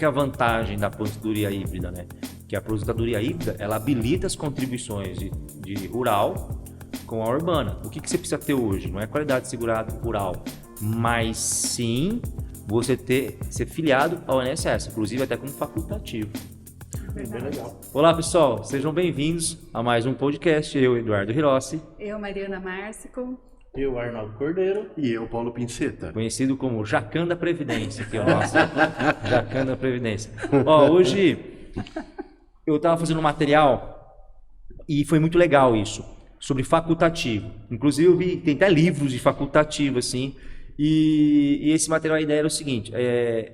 que é a vantagem da aposentadoria híbrida, né? Que a aposentadoria híbrida, ela habilita as contribuições de rural com a urbana. O que você precisa ter hoje? Não é qualidade segurada rural, mas sim você ser filiado ao INSS, inclusive até como facultativo. Bem legal. Olá, pessoal, sejam bem-vindos a mais um podcast. Eu, Eduardo Hirossi. Eu, Mariana Márcico. Eu, Arnaldo Cordeiro. E eu, Paulo Pinceta. Conhecido como Jacan da Previdência, que é o nosso Jacan da Previdência. Hoje eu estava fazendo um material e foi muito legal isso, sobre facultativo. Inclusive eu vi, tem até livros de facultativo, assim, e esse material, a ideia era o seguinte,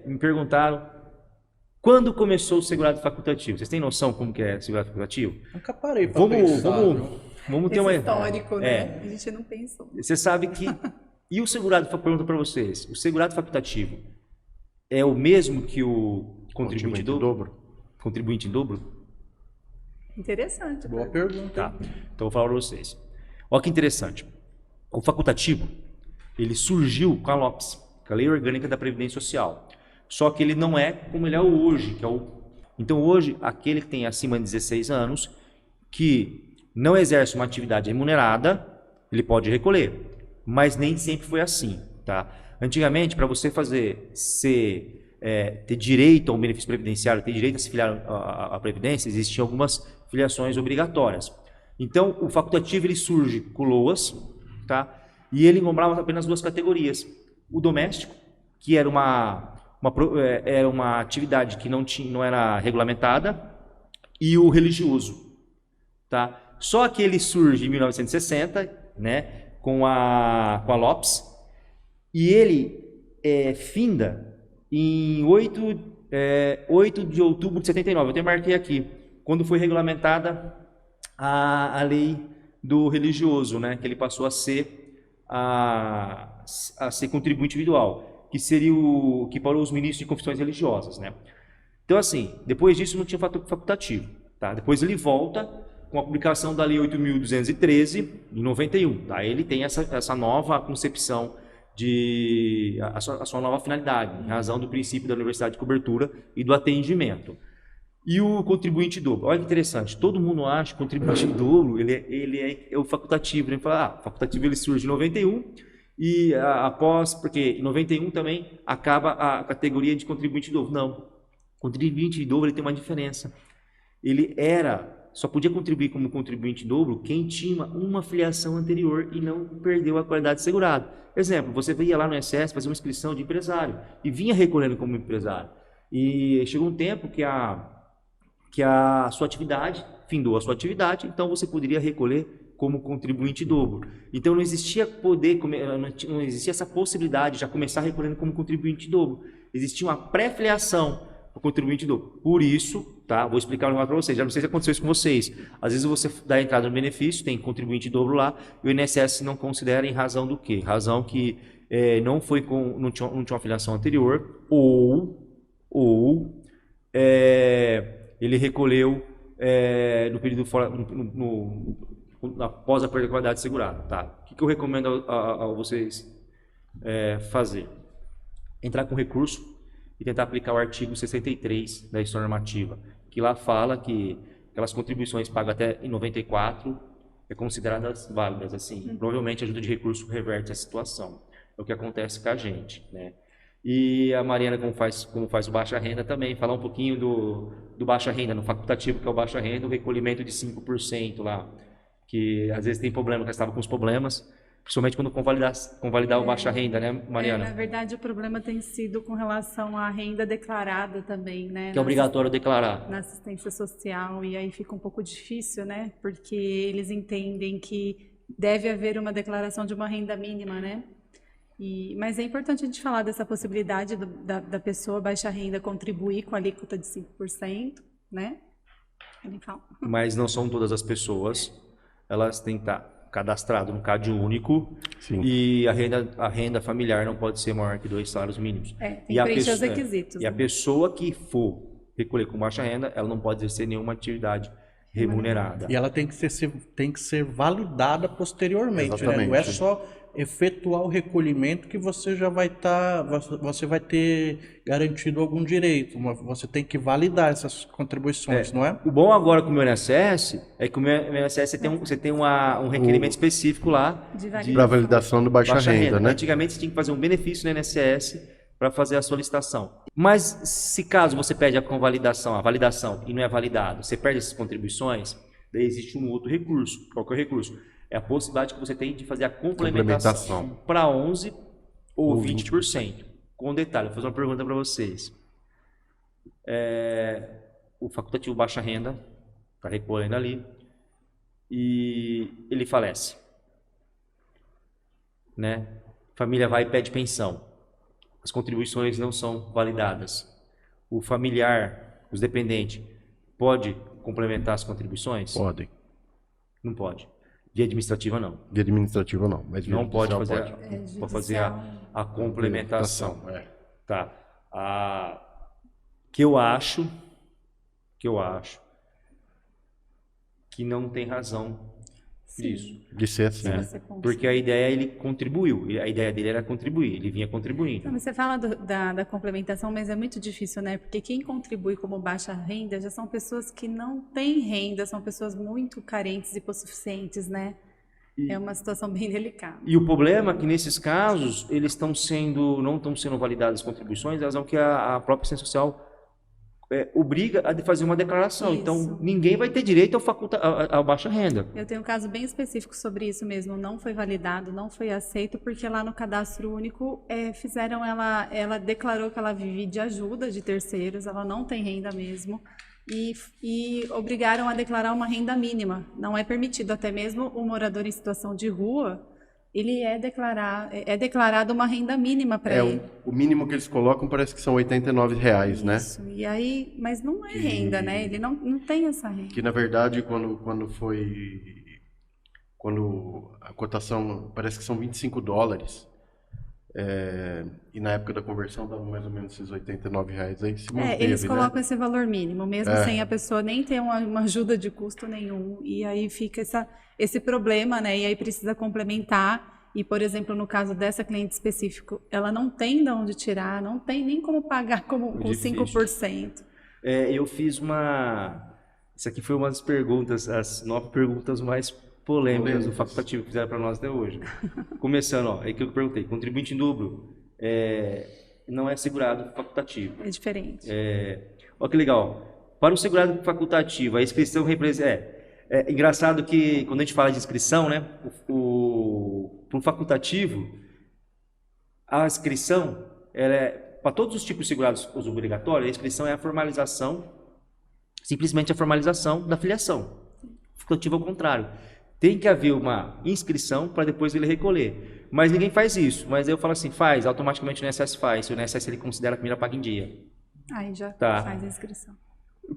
me perguntaram quando começou o segurado facultativo. Vocês têm noção como que é segurado facultativo? Nunca parei para pensar. Vamos ter Esse uma histórico, né? A gente não pensou. Você sabe que... E o segurado, pergunta para vocês, o segurado facultativo é o mesmo que o contribuinte em dobro? Contribuinte em dobro? Interessante. Boa pergunta. Tá, então eu vou falar para vocês. Olha que interessante. O facultativo, ele surgiu com a LOPS, com a Lei Orgânica da Previdência Social. Só que ele não é como ele é hoje, que é o... Então hoje, aquele que tem acima de 16 anos, que não exerce uma atividade remunerada, ele pode recolher. Mas nem sempre foi assim, tá? Antigamente, para você ter direito a um benefício previdenciário, ter direito a se filiar à Previdência, existiam algumas filiações obrigatórias. Então, o facultativo ele surge com o LOAS, tá? E ele englobrava apenas duas categorias. O doméstico, que era uma atividade que não era regulamentada, e o religioso, tá? Só que ele surge em 1960, né, com a LOPS, e ele finda em 8 de outubro de 79, eu até marquei aqui, quando foi regulamentada a lei do religioso, né, que ele passou a ser contribuinte individual, que seria o que para os ministros de confissões religiosas, né? Então, assim, depois disso não tinha facultativo, tá? Depois ele volta com a publicação da Lei 8.213, em 91. Tá? Ele tem essa nova concepção, a sua nova finalidade, em razão do princípio da universalidade de cobertura e do atendimento. E o contribuinte dobro. Olha que interessante, todo mundo acha que o contribuinte dobro ele é o facultativo. Ele fala, facultativo ele surge em 91, e porque em 91 também acaba a categoria de contribuinte dobro. Não, o contribuinte dobro ele tem uma diferença. Só podia contribuir como contribuinte dobro quem tinha uma filiação anterior e não perdeu a qualidade de segurado. Exemplo, você ia lá no INSS fazer uma inscrição de empresário e vinha recolhendo como empresário. E chegou um tempo que a sua atividade, findou a sua atividade, então você poderia recolher como contribuinte dobro. Então não existia não existia essa possibilidade de já começar recolhendo como contribuinte dobro. Existia uma pré-filiação para o contribuinte dobro. Por isso, tá? Vou explicar um negócio para vocês. Já não sei se aconteceu isso com vocês. Às vezes você dá entrada no benefício, tem contribuinte dobro lá, e o INSS não considera em razão do quê? Razão que não tinha uma filiação anterior, ou ele recolheu no período fora, após a perda de qualidade segurada. Tá? O que eu recomendo a vocês fazer? Entrar com recurso e tentar aplicar o artigo 63 da Instrução Normativa, que lá fala que aquelas contribuições pagas até em 94 consideradas válidas. Assim, provavelmente a ajuda de recurso reverte a situação. É o que acontece com a gente, né? E a Mariana, como faz o baixa renda também, falar um pouquinho do baixa renda, no facultativo, que é o baixa renda, o recolhimento de 5% lá, que às vezes tem problema, que estava com os problemas, principalmente quando convalidar o baixa renda, né, Mariana? Na verdade, o problema tem sido com relação à renda declarada também, né? Que é obrigatório declarar. Na assistência social, e aí fica um pouco difícil, né? Porque eles entendem que deve haver uma declaração de uma renda mínima, né? Mas é importante a gente falar dessa possibilidade da pessoa baixa renda contribuir com a alíquota de 5%, né? Mas não são todas as pessoas, elas têm que estar cadastrado no CAD único. Sim. E a renda familiar não pode ser maior que 2 salários mínimos. Tem que preencher os requisitos. E a pessoa que for recolher com baixa renda, ela não pode exercer nenhuma atividade remunerada. E ela tem que ser validada posteriormente, né? Exatamente. Não é só efetuar o recolhimento que você já você vai ter garantido algum direito. Você tem que validar essas contribuições, não é? O bom agora com o meu INSS é que o meu INSS você tem um requerimento específico lá De Para validação do baixa renda, né? Antigamente você tinha que fazer um benefício no INSS para fazer a solicitação. Mas se caso você pede a validação e não é validado, você perde essas contribuições, daí existe um outro recurso. Qual que é o recurso? É a possibilidade que você tem de fazer a complementação para 11 ou 20%. Com detalhe, vou fazer uma pergunta para vocês. O facultativo baixa renda está recolhendo ali e ele falece, né? Família vai e pede pensão. As contribuições não são validadas. O familiar, os dependentes, pode complementar as contribuições? Podem. Não pode. Via administrativa, não. De administrativa não, mas Não pode fazer, pode. pode fazer a complementação. É. Tá. Que eu acho que não tem razão disso. De ser assim, né? Porque a ideia ele contribuiu. A ideia dele era contribuir. Ele vinha contribuindo. Não, mas você fala da complementação, mas é muito difícil, né? Porque quem contribui como baixa renda já são pessoas que não têm renda, são pessoas muito carentes e hipossuficientes, né? É uma situação bem delicada. E o problema é que nesses casos eles não estão sendo validadas as contribuições, razão que a própria Assistência Social obriga a fazer uma declaração. Isso. Então ninguém vai ter direito ao baixa renda. Eu tenho um caso bem específico sobre isso mesmo. Não foi validado, não foi aceito, porque lá no Cadastro Único ela declarou que ela vive de ajuda de terceiros, ela não tem renda mesmo. E obrigaram a declarar uma renda mínima. Não é permitido, até mesmo o morador em situação de rua, ele é declarado uma renda mínima para ele. O mínimo que eles colocam parece que são R$89, né? Isso. E aí, mas não é renda, né? Ele não tem essa renda. Que na verdade quando a cotação parece que são US$25, e na época da conversão dava mais ou menos esses R$89 aí, se manteve, Eles colocam né? esse valor mínimo, mesmo sem a pessoa nem ter uma ajuda de custo nenhum. E aí fica esse problema, né? E aí precisa complementar. E, por exemplo, no caso dessa cliente específico, ela não tem de onde tirar, não tem nem como pagar com 5%. Eu fiz Isso aqui foi uma das perguntas, as 9 perguntas mais polêmicas do facultativo que fizeram para nós até hoje. Começando, é que eu perguntei, contribuinte em dobro não é segurado facultativo. É diferente. Olha que legal. Para o segurado facultativo, a inscrição representa... É engraçado que quando a gente fala de inscrição, né, para um facultativo, a inscrição, para todos os tipos de segurados obrigatórios, a inscrição é a formalização, simplesmente a formalização da filiação. O facultativo é o contrário. Tem que haver uma inscrição para depois ele recolher. Mas ninguém faz isso. Mas eu falo assim, faz, automaticamente o INSS faz. Se o INSS ele considera a primeira paga em dia. Aí já Tá. faz a inscrição.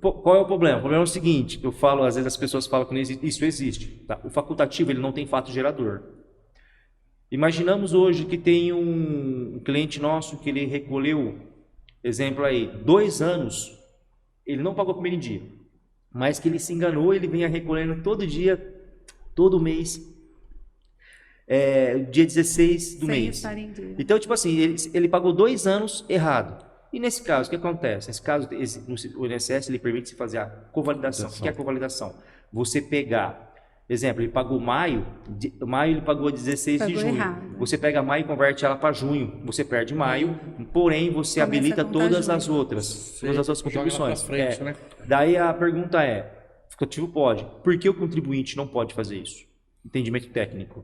Qual é o problema? O problema é o seguinte, eu falo, às vezes as pessoas falam que isso existe. Tá? O facultativo ele não tem fato gerador. Imaginamos hoje que tem um cliente nosso que ele recolheu, exemplo aí, 2 anos, ele não pagou primeiro em dia, mas que ele se enganou, ele vinha recolhendo todo dia, todo mês, dia 16 do Sem mês. estar em dia. Então, tipo assim, ele pagou 2 anos errado. E nesse caso, o que acontece? Nesse caso, o INSS ele permite se fazer a convalidação. O que é a convalidação? Você pegar, exemplo, ele pagou maio ele pagou 16 de Pagou junho. errado. Você pega maio e converte ela para junho. Você perde maio, porém você Começa habilita a contar todas junho. as outras Joga contribuições. pra frente, né? Daí a pergunta o facultativo pode. Por que o contribuinte não pode fazer isso? Entendimento técnico.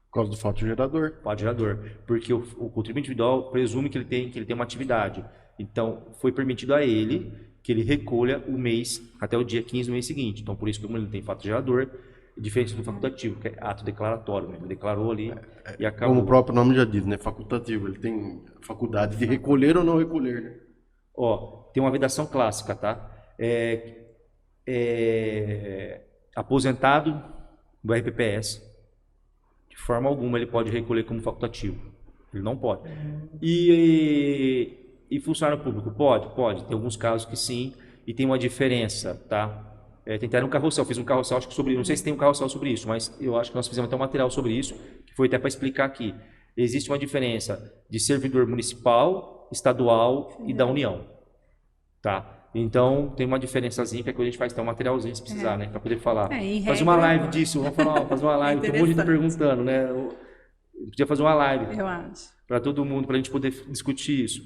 Por causa do fato gerador. Fato gerador. Porque o contribuinte individual presume que ele tem uma atividade. Então, foi permitido a ele que ele recolha o mês até o dia 15 do mês seguinte. Então, por isso que como ele tem fato gerador, diferente do facultativo, que é ato declaratório, né? Ele declarou ali e acabou. Como o próprio nome já diz, né? Facultativo. Ele tem a faculdade de recolher ou não recolher, né? Tem uma vedação clássica, tá? Aposentado do RPPS, de forma alguma ele pode recolher como facultativo. Ele não pode. E funcionário público? Pode. Tem alguns casos que sim, e tem uma diferença, tá? Tem até um carrossel, fiz um carrossel, acho que sobre, não sei se tem um carrossel sobre isso, mas eu acho que nós fizemos até um material sobre isso, que foi até para explicar aqui. Existe uma diferença de servidor municipal, estadual e da União, tá? Então, tem uma diferençazinha que a gente faz até um materialzinho se precisar, né? Para poder falar. Fazer uma live disso, vamos falar, fazer uma live, tem um monte de gente perguntando, né? Eu podia fazer uma live. Eu acho. Para todo mundo, para a gente poder discutir isso.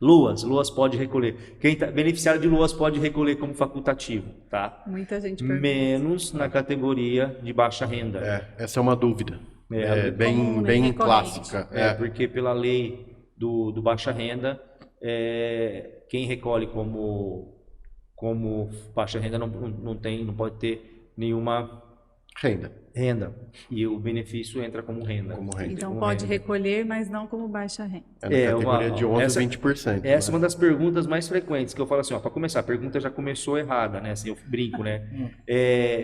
Luas pode recolher. Quem está beneficiário de luas pode recolher como facultativo, tá? Muita gente pergunta. Menos na categoria de baixa renda. Essa é uma dúvida. Bem recorrente. clássica. Porque pela lei do baixa renda, quem recolhe como baixa renda não pode ter nenhuma renda. E o benefício entra como renda. Então pode recolher, mas não como baixa renda. É na categoria de 11% a 20%. Essa é uma das perguntas mais frequentes, que eu falo assim, para começar, a pergunta já começou errada, né? Assim, eu brinco, né?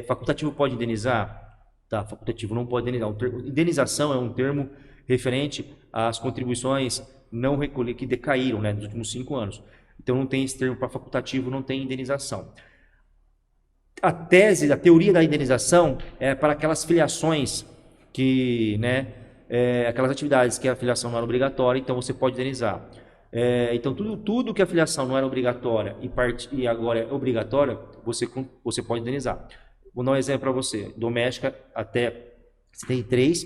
Facultativo pode indenizar? Tá, facultativo não pode indenizar. Indenização é um termo referente às contribuições não recolhidas que decaíram, né, nos últimos 5 anos. Então não tem esse termo para facultativo, não tem indenização. A teoria da indenização é para aquelas filiações que, né, aquelas atividades que a filiação não era obrigatória, então você pode indenizar. Então tudo que a filiação não era obrigatória e agora é obrigatória, você pode indenizar. Vou dar um exemplo para você. Doméstica até 73,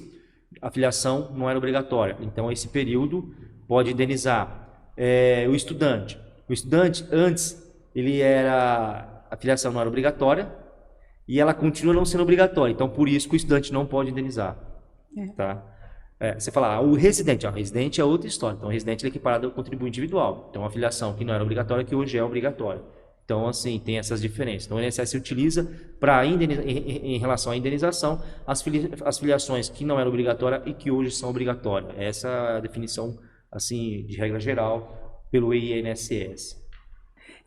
a filiação não era obrigatória. Então esse período pode indenizar. O estudante antes a filiação não era obrigatória e ela continua não sendo obrigatória. Então por isso que o estudante não pode indenizar. Tá? Você fala, o residente. O residente é outra história. Então o residente é equiparado ao contribuinte individual. Então a filiação que não era obrigatória, que hoje é obrigatória. Então, assim, tem essas diferenças. Então, o INSS se utiliza para, em relação à indenização, as filiações que não eram obrigatórias e que hoje são obrigatórias. Essa é a definição, assim, de regra geral, pelo INSS.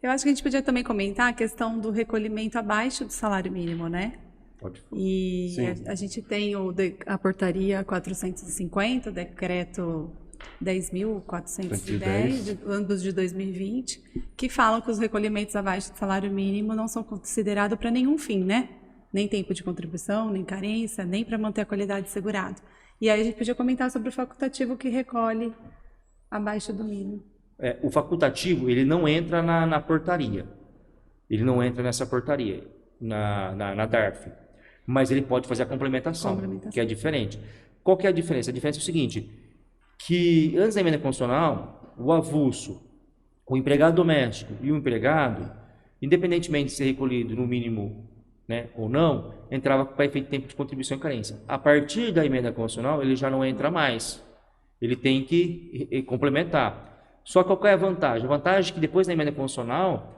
Eu acho que a gente podia também comentar a questão do recolhimento abaixo do salário mínimo, né? Pode. E a gente tem a portaria 450, decreto 10.410, ambos de 2020, que falam que os recolhimentos abaixo do salário mínimo não são considerados para nenhum fim, né? Nem tempo de contribuição, nem carência, nem para manter a qualidade segurada. E aí a gente podia comentar sobre o facultativo que recolhe abaixo do mínimo. O facultativo, ele não entra na portaria. Ele não entra nessa portaria, na DARF. Mas ele pode fazer a complementação, que é diferente. Qual que é a diferença? A diferença é o seguinte, que antes da emenda constitucional, o avulso, o empregado doméstico e o empregado, independentemente de ser recolhido no mínimo, né, ou não, entrava para efeito de tempo de contribuição e carência. A partir da emenda constitucional, ele já não entra mais. Ele tem que complementar. Só que qual é a vantagem? A vantagem é que depois da emenda constitucional,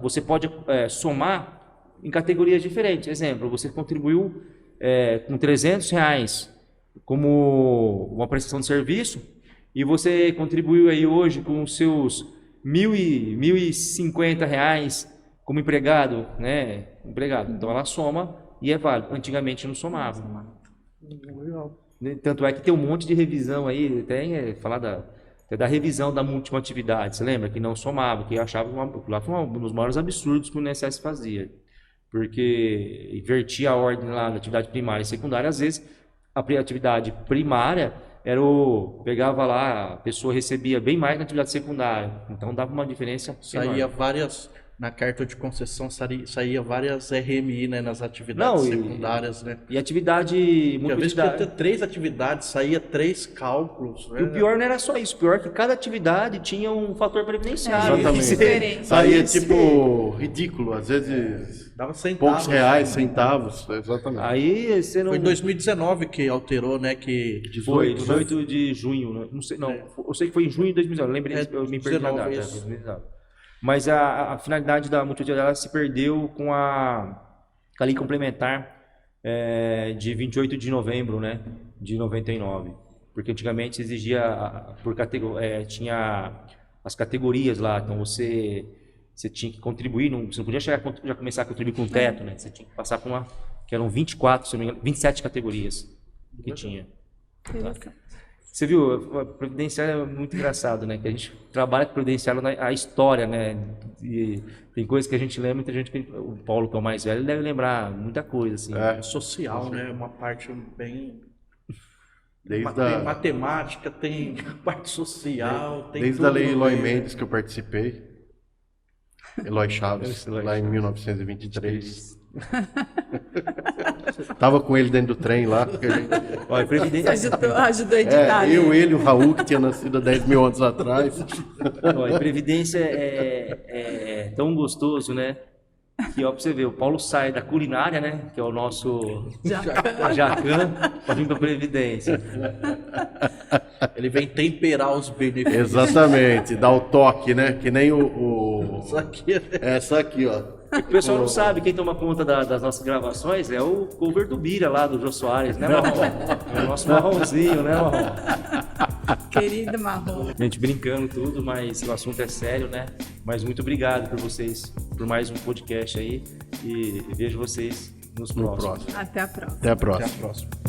você pode somar em categorias diferentes. Exemplo, você contribuiu com R$300 como uma prestação de serviço e você contribuiu aí hoje com os seus R$1.050 como empregado, né? Então ela soma e é válido. Antigamente não somava. Tanto é que tem um monte de revisão aí, até falar da revisão da última atividade. Você lembra que não somava, que eu achava lá foi um dos maiores absurdos que o INSS fazia, porque invertia a ordem lá da atividade primária e secundária. Às vezes a atividade primária pegava lá, a pessoa recebia bem mais na atividade secundária, então dava uma diferença enorme. Na carta de concessão saía várias RMI, né, nas atividades secundárias, né? E atividade muito. Às vezes podia ter 3 atividades, saía 3 cálculos. Né? E o pior não era só isso, o pior é que cada atividade tinha um fator previdenciário. Exatamente. Saía tipo ridículo, às vezes dava centavos, poucos reais, centavos, exatamente. Aí você não... Foi em 2019 que alterou, né, que 18 de junho, não sei, eu sei que foi em junho de 2019, lembrei, eu me perdi na data. 2019. Mas a finalidade da multiutilidade se perdeu com a lei complementar de 28 de novembro, né, de 99. Porque antigamente exigia, tinha as categorias lá, então você tinha que contribuir, você não podia já começar a contribuir com teto, né? Você tinha que passar por que eram 27 categorias que tinha. Tá? Você viu, a previdenciária é muito engraçado, né? Que a gente trabalha com previdenciária a história, né? E tem coisas que a gente lembra, muita gente, o Paulo, que é o mais velho, ele deve lembrar muita coisa, assim. É social, né? Uma parte bem... Desde Tem matemática, tem parte social, tem desde tudo a lei no Eloy meio. Mendes que eu participei. Eloy Chaves, Eloy lá em Chaves. 1923. Tava com ele dentro do trem lá. Porque a gente... Olha, previdência, Ajudou a editar. eu, ele e o Raul, que tinha nascido há 10 mil anos atrás. olha, previdência é tão gostoso, né? Que, ó, pra você ver, o Paulo sai da culinária, né? Que é o nosso Jacan, pra vir pra previdência. Ele vem temperar os benefícios. Exatamente, dá o toque, né? Que nem o... Isso aqui Essa aqui, ó. O pessoal não sabe, quem toma conta das nossas gravações é o cover do Bira lá, do Jô Soares, né, Marrom? É o nosso marronzinho, né, Marrom? Querido Marrom. Gente, brincando tudo, mas o assunto é sério, né? Mas muito obrigado por vocês, por mais um podcast aí, e vejo vocês nos No próximos. próximo. Até a próxima. Até a Até próxima. a próxima.